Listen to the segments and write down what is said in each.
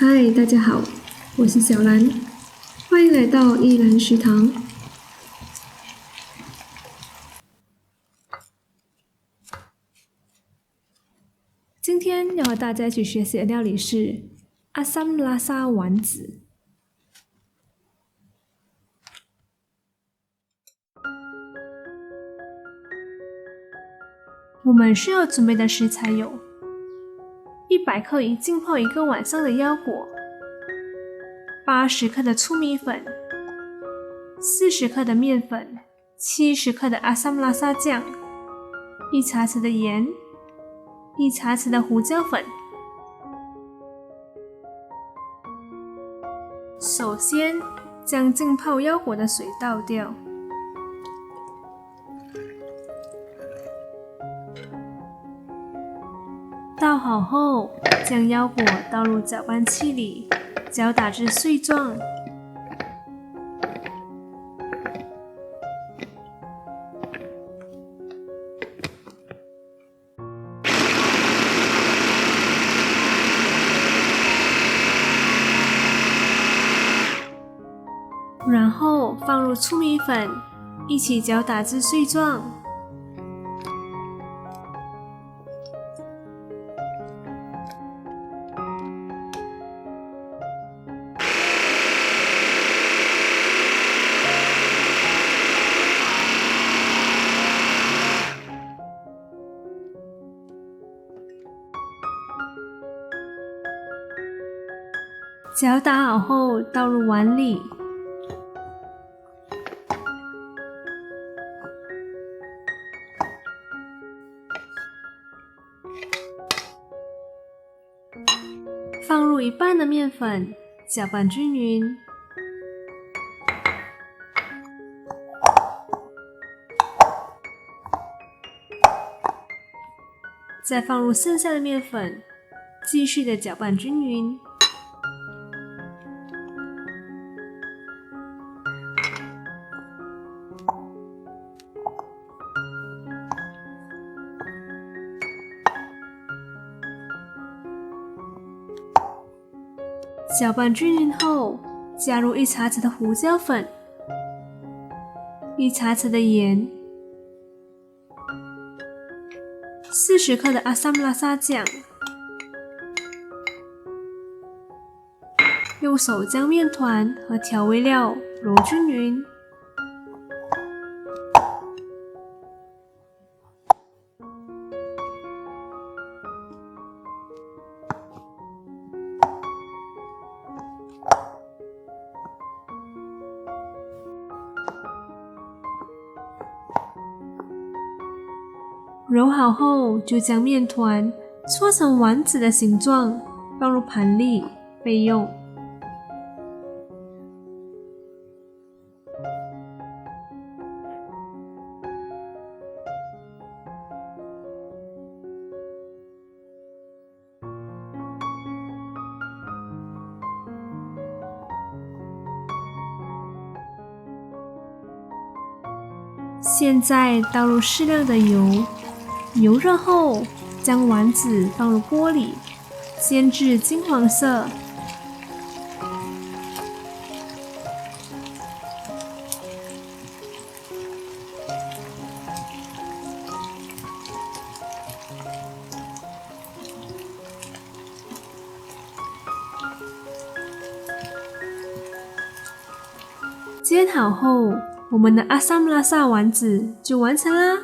嗨，大家好，我是小兰，欢迎来到一兰食堂。今天要和大家一起学习的料理是阿萨姆拉沙丸子。我们需要准备的食材有100克已浸泡1个晚上的腰果，80克的粗米粉，40克的面粉，70克的阿萨姆拉沙酱，1茶匙的盐，1茶匙的胡椒粉。首先，将浸泡腰果的水倒掉，倒好后，将腰果倒入搅拌器里，搅打至碎状。然后放入粗米粉，一起搅打至碎状。搅打好后，倒入碗里。放入1半的面粉，搅拌均匀。再放入剩下的面粉，继续的搅拌均匀。搅拌均匀后，加入1茶匙的胡椒粉，1茶匙的盐，40克的阿萨姆拉沙酱，用手将面团和调味料揉均匀。揉好后，就将面团搓成丸子的形状，放入盘里备用。现在倒入适量的油，油热后，将丸子放入锅里，煎至金黄色。煎好后，我们的阿萨姆拉沙丸子就完成啦。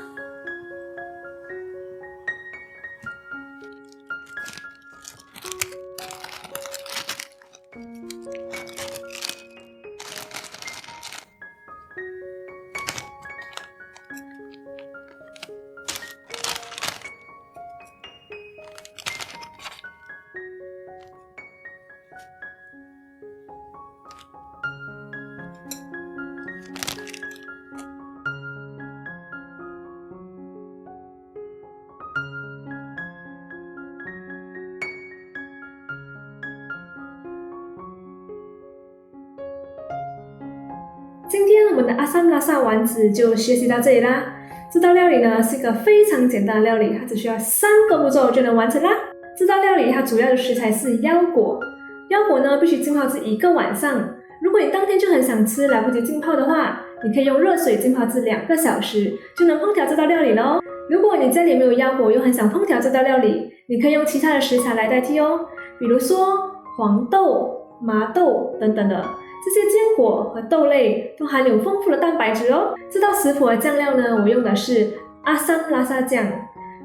今天我们的阿萨姆拉沙丸子就学习到这里啦。这道料理呢是一个非常简单的料理，它只需要3个步骤就能完成啦。这道料理它主要的食材是腰果，腰果呢必须浸泡至1个晚上。如果你当天就很想吃，来不及浸泡的话，你可以用热水浸泡至2个小时，就能烹调这道料理咯。如果你家里没有腰果，又很想烹调这道料理，你可以用其他的食材来代替哦，比如说黄豆、麻豆等等的。这些坚果和豆类都含有丰富的蛋白质哦。这道食谱的酱料呢，我用的是阿萨姆拉萨酱。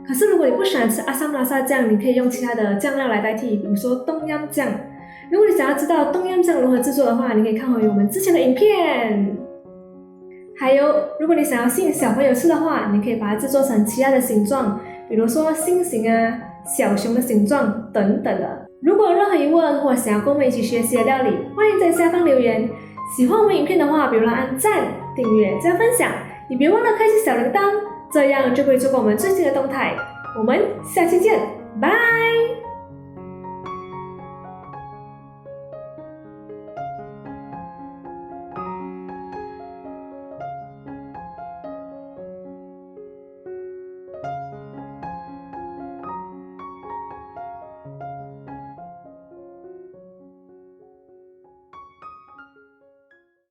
可是如果你不喜欢吃阿萨姆拉萨酱，你可以用其他的酱料来代替，比如说冬阴酱。如果你想要知道冬阴酱如何制作的话，你可以看回我们之前的影片。还有，如果你想要吸引小朋友吃的话，你可以把它制作成其他的形状，比如说星星啊、小熊的形状等等的。如果有任何疑问或想要跟我们一起学习的料理，欢迎在下方留言。喜欢我们影片的话，别忘了按赞、订阅、加分享，也别忘了开启小铃铛，这样就可以错过我们最新的动态。我们下期见，拜。